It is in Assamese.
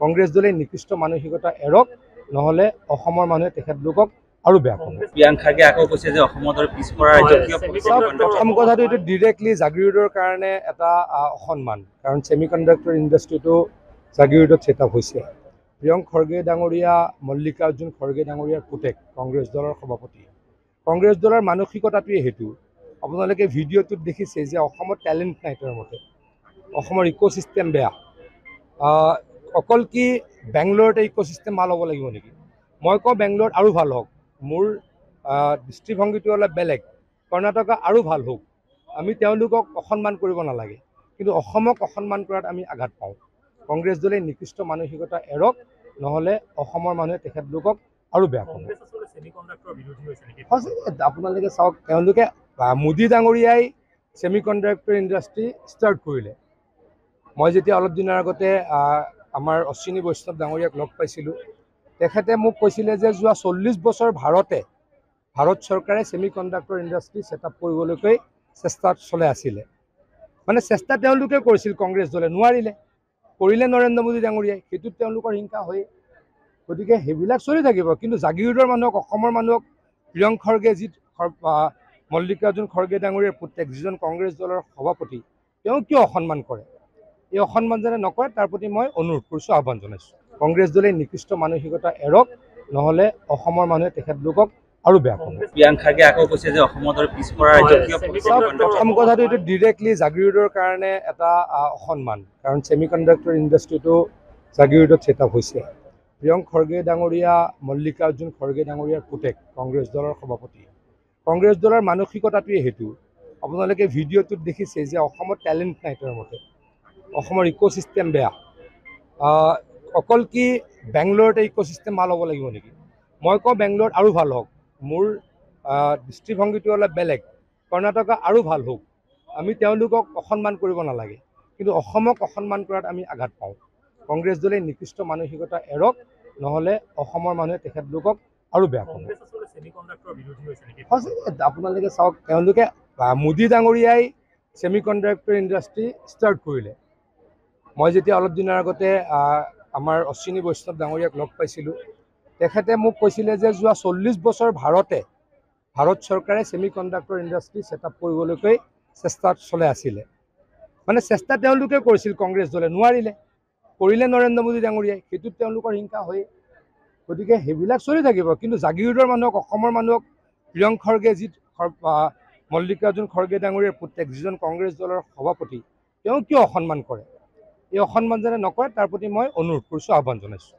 কংগ্ৰেছ দলে নিকৃষ্ট মানসিকতা এৰক, নহলে অসমৰ মানুহে তেখেতলোকক আৰু বেয়া পাব। প্ৰিয়াংক খাৰ্গে আকৌ কৈছে যে অসমত পিছপৰা প্ৰথম কথাটো এইটো ডিৰেক্টলি জাগিৰোডৰ কাৰণে এটা অসন্মান, কাৰণ ছেমি কণ্ডাক্টৰ ইণ্ডাষ্ট্ৰিটো জাগিৰোডত ছেটআপ হৈছে। প্ৰিয়ংক খৰ্গে ডাঙৰীয়া, মল্লিকাৰ্জুন খৰ্গে ডাঙৰীয়াৰ পুতেক, কংগ্ৰেছ দলৰ সভাপতি। কংগ্ৰেছ দলৰ মানসিকতাটোৱে সেইটো। আপোনালোকে ভিডিঅ'টোত দেখিছে যে অসমত টেলেণ্ট নাই তেওঁৰ মতে, অসমৰ ইক'ছিষ্টেম বেয়া। অকল কি বেংগলোৰত ইক'ছিষ্টেম ভাল হ'ব লাগিব নেকি? মই কওঁ বেংগলোৰত আৰু ভাল হওক, মোৰ দৃষ্টিভংগীটো অলপ বেলেগ। কৰ্ণাটকা আৰু ভাল হওক, আমি তেওঁলোকক অসন্মান কৰিব নালাগে, কিন্তু অসমক অসন্মান কৰাত আমি আঘাত পাওঁ। কংগ্ৰেছ দলে নিকৃষ্ট মানসিকতা এৰক, নহ'লে অসমৰ মানুহে তেখেতলোকক আৰু বেয়া পাব। আপোনালোকে চাওক, তেওঁলোকে মোদী ডাঙৰীয়াই ছেমি কণ্ডাক্টৰ ইণ্ডাষ্ট্ৰি ষ্টাৰ্ট কৰিলে। মই যেতিয়া অলপ দিনৰ আগতে আমাৰ অশ্বিনী বৈষ্ণৱ ডাঙৰীয়াক লগ পাইছিলোঁ, তেখেতে মোক কৈছিলে যে যোৱা 40 বছৰ ভাৰত চৰকাৰে ছেমি কণ্ডাক্টৰ ইণ্ডাষ্ট্ৰি ছেটআপ কৰিবলৈকে চেষ্টা চলাই আছিলে। মানে চেষ্টা তেওঁলোকে কৰিছিল, কংগ্ৰেছ দলে নোৱাৰিলে, কৰিলে নৰেন্দ্ৰ মোদী ডাঙৰীয়াই, সেইটোত তেওঁলোকৰ হিংসা হয়েই। গতিকে সেইবিলাক চলি থাকিব, কিন্তু জাগিৰোডৰ মানুহক, অসমৰ মানুহক প্ৰিয়ংক খৰ্গে, যি মল্লিকাৰ্জুন খৰ্গে ডাঙৰীয়াৰ পুতেক, যিজন কংগ্ৰেছ দলৰ সভাপতি, তেওঁ কিয় অসন্মান কৰে? এই অসন্মান যেনে নকৰে, তাৰ প্ৰতি মই অনুৰোধ কৰিছোঁ, আহ্বান জনাইছোঁ। কংগ্ৰেছ দলে নিকৃষ্ট মানসিকতা এৰক, নহ'লে অসমৰ মানুহে তেখেতলোকক আৰু বেয়া পাব। প্ৰিয়াংক খাৰ্গে আকৌ কৈছে যে অসমত পিছপৰা প্ৰথম কথাটো এইটো ডিৰেক্টলি জাগিৰোডৰ কাৰণে এটা অসন্মান, কাৰণ ছেমি কণ্ডাক্টৰ ইণ্ডাষ্ট্ৰিটো জাগিৰোডত ছেটআপ হৈছে। প্ৰিয়ংক খৰ্গে ডাঙৰীয়া, মল্লিকাৰ্জুন খৰ্গে ডাঙৰীয়াৰ পুতেক, কংগ্ৰেছ দলৰ সভাপতি। কংগ্ৰেছ দলৰ মানসিকতাটোৱে সেইটো। আপোনালোকে ভিডিঅ'টোত দেখিছে যে অসমত টেলেণ্ট নাই তেওঁৰ মতে, অসমৰ ইক'ছিষ্টেম বেয়া। অকল কি বেংগলোৰত ইক'ছিষ্টেম ভাল হ'ব লাগিব নেকি? মই কওঁ বেংগলোৰত আৰু ভাল হওক, মোৰ দৃষ্টিভংগীটো অলপ বেলেগ। কৰ্ণাটকা আৰু ভাল হওক, আমি তেওঁলোকক অসন্মান কৰিব নালাগে, কিন্তু অসমক অসন্মান কৰাত আমি আঘাত পাওঁ। কংগ্ৰেছ দলে নিকৃষ্ট মানসিকতা এৰক, নহ'লে অসমৰ মানুহে তেখেতলোকক আৰু বেয়া পাব। আপোনালোকে চাওক, তেওঁলোকে মোদী ডাঙৰীয়াই ছেমি কণ্ডাক্টৰ ইণ্ডাষ্ট্ৰি ষ্টাৰ্ট কৰিলে। মই যেতিয়া অলপ দিনৰ আগতে আমাৰ অশ্বিনী বৈষ্ণৱ ডাঙৰীয়াক লগ পাইছিলোঁ, তেখেতে মোক কৈছিলে যে যোৱা 40 বছৰ ভাৰত চৰকাৰে ছেমি কণ্ডাক্টৰ ইণ্ডাষ্ট্ৰি ছেটআপ কৰিবলৈকে চেষ্টা চলাই আছিলে। মানে চেষ্টা তেওঁলোকে কৰিছিল, কংগ্ৰেছ দলে নোৱাৰিলে, কৰিলে নৰেন্দ্ৰ মোদী ডাঙৰীয়াই, সেইটোত তেওঁলোকৰ হিংসা হয়েই। গতিকে সেইবিলাক চলি থাকিব, কিন্তু জাগিৰোডৰ মানুহক, অসমৰ মানুহক প্ৰিয়ংক খৰ্গে, যি মল্লিকাৰ্জুন খৰ্গে ডাঙৰীয়াৰ পুতেক, যিজন কংগ্ৰেছ দলৰ সভাপতি, তেওঁ কিয় অসন্মান কৰে? এই অসন্মান যেনে নকৰে, তাৰ প্ৰতি মই অনুৰোধ কৰিছোঁ, আহ্বান জনাইছোঁ।